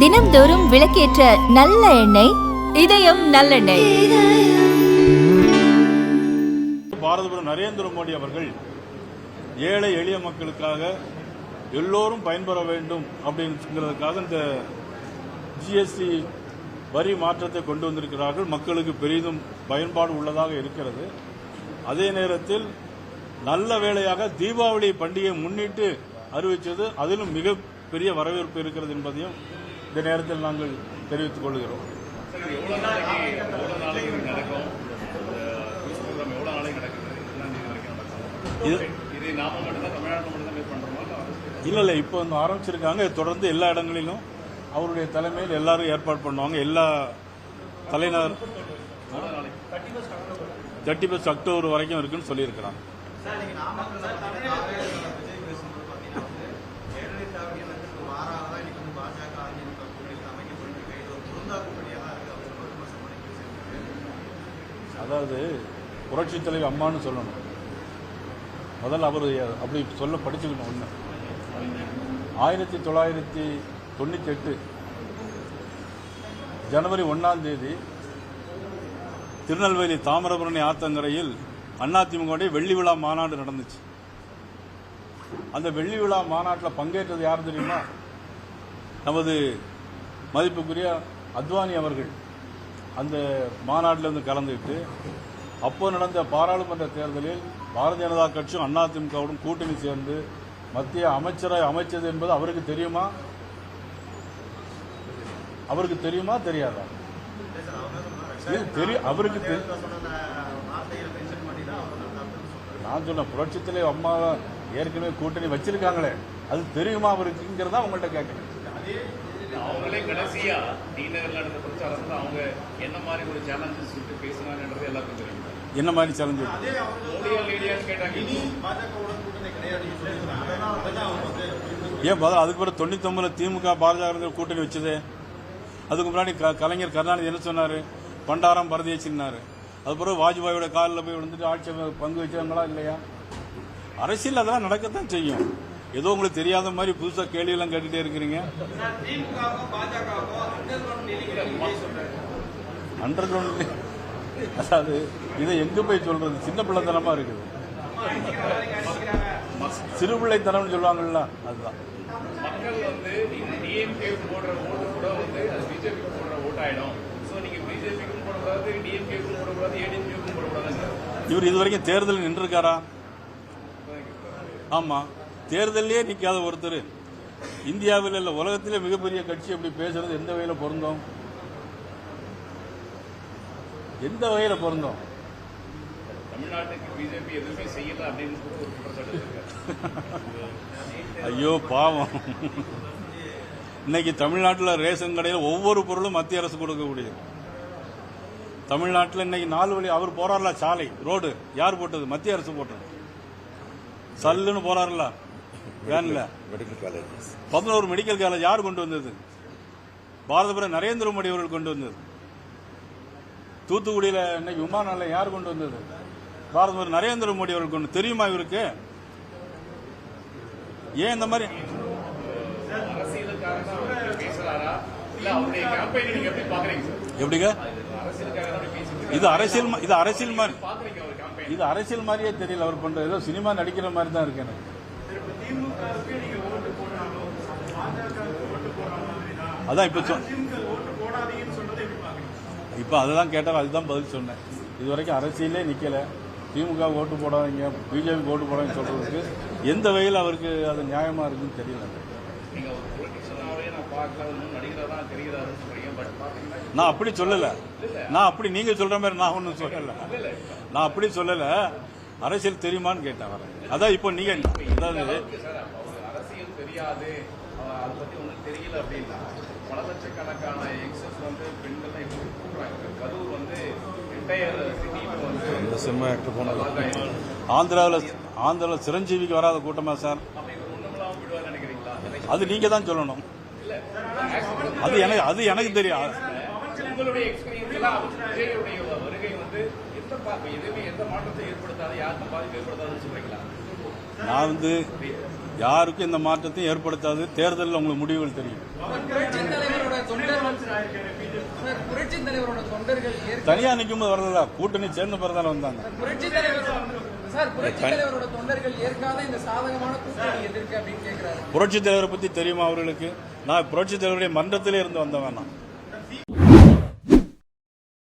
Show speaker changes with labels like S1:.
S1: தினம்தோறும் விளக்கேற்ற நல்ல எண்ணெய் இதயம் நல்லெண்ணெய்.
S2: பாரத பிரதமர் நரேந்திர மோடி அவர்கள் ஏழை எளிய மக்களுக்காக எல்லோரும் பயன்பெற வேண்டும் அப்படிங்கிறதுக்காக இந்த ஜிஎஸ்டி வரி மாற்றத்தை கொண்டு வந்திருக்கிறார்கள். மக்களுக்கு பெரிதும் பயன்பாடு உள்ளதாக இருக்கிறது. அதே நேரத்தில் நல்ல வேளையாக தீபாவளி பண்டிகையை முன்னிட்டு அறிவித்தது அதிலும் மிகப்பெரிய வரவேற்பு இருக்கிறது என்பதையும் இந்த நேரத்தில் நாங்கள் தெரிவித்துக் கொள்கிறோம். இல்ல இப்போ ஆரம்பிச்சிருக்காங்க. தொடர்ந்து எல்லா இடங்களிலும் அவருடைய தலைமையில் எல்லாரும் ஏற்பாடு பண்ணுவாங்க. எல்லா தலைநகர் 31 அக்டோபர் வரைக்கும் இருக்குன்னு சொல்லியிருக்கிறாங்க. அதாவது புரட்சித் தலைவர் அம்மான்னு சொல்லணும். முதல்ல அவர் அப்படி சொல்ல படிச்சுக்கணும். ஒன்று 1998 ஜனவரி 1ஆம் தேதி திருநெல்வேலி தாமிரபரணி ஆத்தங்கரையில் அதிமுக வெள்ளி விழா மாநாடு நடந்துச்சு. அந்த வெள்ளி விழா மாநாட்டில் பங்கேற்றது யார் தெரியுமா? நமது மதிப்புக்குரிய அத்வானி அவர்கள் அந்த மாநாட்டில் வந்து கலந்துக்கிட்டு அப்போ நடந்த பாராளுமன்ற தேர்தலில் பாரதிய ஜனதா கட்சியும் அதிமுகவுடன் கூட்டணி சேர்ந்து மத்திய அமைச்சரை அமைச்சது என்பது அவருக்கு தெரியுமா? அவருக்கு தெரியுமா தெரியாதா? அவருக்கு நான் சொன்ன புரட்சித்திலே அம்மாவை ஏற்கனவே கூட்டணி வச்சிருக்காங்களே, அது தெரியுமா அவருக்குங்கிறதா உங்கள்கிட்ட கேட்கணும்.
S3: அவங்களே கடைசியா டிநகர்ல நடந்த பிரச்சாரத்துல அவங்க என்ன மாதிரி ஒரு சேலஞ்சஸ் விட்டு பேசினாங்கன்றது எல்லாருக்கும் தெரியும்.
S2: என்ன மாதிரி சேலஞ்சு
S3: கேட்டாங்க?
S2: ஏன் அதுக்கு பிறகு 99 திமுக பாரதிய கூட்டணி வச்சது. அதுக்கு முன்னாடி கலைஞர் கருணாநிதி என்ன சொன்னாரு? பண்டாரம் பரதேசின்னாரு. அது பிறகு வாஜ்பாயோட காலில் போய் விழுந்துட்டு ஆட்சி பங்கு வச்சாங்களா இல்லையா? அரசியல் அதெல்லாம் நடக்கத்தான் செய்யும். ஏதோ உங்களுக்கு தெரியாத மாதிரி புதுசா கேள்வி எல்லாம் கேட்டுட்டே இருக்கிறீங்க. அண்டர் கிரவுண்ட் அதாவது இதை எங்க போய் சொல்றது? சின்ன பிள்ளைத்தனமா இருக்குது. சிறு பிள்ளைத்தனம் சொல்லுவாங்கல்ல, அதுதான்.
S3: மக்கள் வந்து டிஎம்கே போடுற ஓட்டு கூட வந்து பிஜேபி போடுற ஓட்டு ஆயிடும். நீங்க பிஜேபிக்கும் போடக்கூடாது, டிஎம்கேக்கும் போடக்கூடாது, ஏடிஎம்கேக்கும் போடக்கூடாது.
S2: இவர் இதுவரைக்கும் தேர்தலில் நின்றுருக்காரா? ஆமா, தேர்தலே நிக்காத ஒருத்தர் இந்தியாவில் இல்ல உலகத்திலே மிகப்பெரிய கட்சி அப்படி பேசுறது எந்த வகையில பொருந்தோம்? எந்த வகையில பொருந்தோம்?
S3: தமிழ்நாட்டுக்கு பிஜேபி எதுவுமே செய்யல அப்படின்னு கூட ஒரு குற்றச்சாட்டு இருக்கு.
S2: ஐயோ பாவம். இன்னைக்கு தமிழ்நாட்டில் ரேஷன் கடையில் ஒவ்வொரு பொருளும் மத்திய அரசு கொடுக்கக்கூடியது. தமிழ்நாட்டில் இன்னைக்கு 4 வழி அவர் போறாருல, சாலை ரோடு யார் போட்டது? மத்திய அரசு போட்டது. சல்லுன்னு போறாருல வேன்ல. 11 மெடிக்கல் காலேஜ் யார் கொண்டு வந்தது? பாரத பிரதமர் நரேந்திர மோடி அவர்கள் கொண்டு வந்தது. தூத்துக்குடியில் இன்னைக்கு விமான நிலையம் யார் கொண்டு வந்தது? பாரத பிரதமர் நரேந்திர மோடி அவர்கள் கொண்டு. தெரியுமா இவருக்கு? ஏன் இந்த மாதிரி எப்படிங்க? இது அரசியல் மாதிரியே தெரியல அவர் பண்ற. ஏதோ சினிமா நடிக்கிற மாதிரி தான் இருக்கு எனக்கு. அதான் இப்ப அதெல்லாம் கேட்டால் அதுதான் பதில் சொன்னேன். இதுவரைக்கும் அரசியலே நிக்கல. திமுக ஓட்டு போடாதீங்க, பிஜேபி ஓட்டு போடாதீங்க சொல்றதுக்கு எந்த வகையில் அவருக்கு அது நியாயமா இருக்குன்னு தெரியல. நான் அப்படி சொல்லல. நான் அப்படி நீங்க சொல்ற மாதிரி நான் ஒன்னும் சொல்லல. நான் அப்படி சொல்லல. அரசியல் தெரியுமான்னு கேட்டேன். அதான் இப்போ நீங்க அதாவது
S3: அரசியல் தெரியாது, அதை பத்தி ஒன்றும் தெரியல அப்படின்னா பல லட்சக்கணக்கான யங்ஸ்டர்ஸ் வந்து பெண்கள் தான் இப்போ கூப்பிடுறாங்க. கரூர் வந்து என்டையர் சிட்டிக்கு வந்து
S2: ஆந்திராவில் சிரஞ்சீவிக்கு வராத கூட்டமா சார்? அது நீங்க தான் சொல்லணும். அது எனக்கு தெரியும்.
S3: உங்களுடைய எக்ஸ்பீரியன்ஸ்ல விஜயுடைய வருகை வந்து எதுவுமே எந்த மாற்றத்தை ஏற்படுத்தாது, யாருக்கும் பாதிப்பு ஏற்படுத்தாதுன்னு சொல்றீங்களா?
S2: நான் யாருக்கும் இந்த மாற்றத்தையும் ஏற்படுத்தாது. தேர்தலில் உங்களுக்கு முடிவுகள் தெரியும். தனியா நிற்கும் போது வரல, கூட்டணி சேர்ந்த பிறந்தால வந்தாங்க. புரட்சி தலைவரை பத்தி தெரியுமா அவர்களுக்கு? நான் புரட்சி தலைவருடைய மன்றத்திலே இருந்து வந்தவன் நான்.